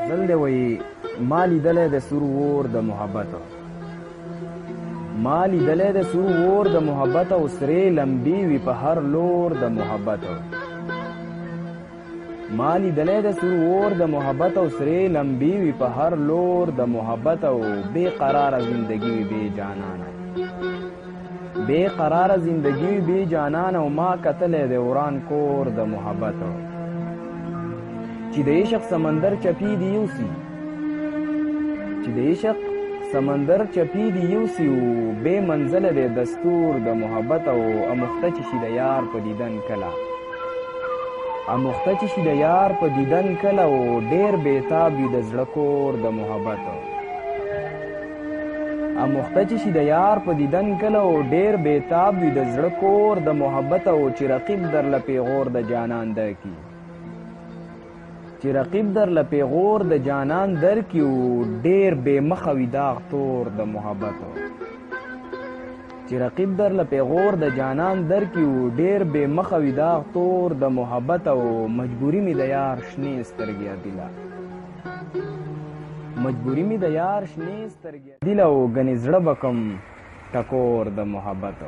زل دی وایي ما لیدلی د سور اور د محبت ما لیدلی د سور اور د محبت او سرې لمبې وي په هر لور د محبت ما لیدلی د سور اور د محبت او سرې لمبې وي په هر لور د محبت او بے قراره زندگی وي بے جانانه بے قراره زندگی وي بے جانانه او ما کتلی د وران کور د محبت چې د عشق سمندر چپی دی یوسي چې د عشق سمندر چپی دی یوسي او بے منزله د دستور د محبت او امخته چې شي د یار په دیدن کله امخته چې شي د یار په دیدن کله او ډېر بېتاب وي د زړه کور د محبت امخته چې شي د یار په دیدن کله او ډېر بېتاب وي د زړه کور د محبت او چې رقیب در له پیغور د جانان درکي چې رقیب در له پیغور د جانان درکي او ډېر بې مخه وي داغ تور د محبت چې رقیب در له پیغور د جانان درکي او ډېر بې مخه وي داغ تور د محبت او مجبوري مې د یار شنې سترګې عدیله مجبوري مې د یار شنې سترګې عدیله او ګنې زړه به کم ټکور د محبت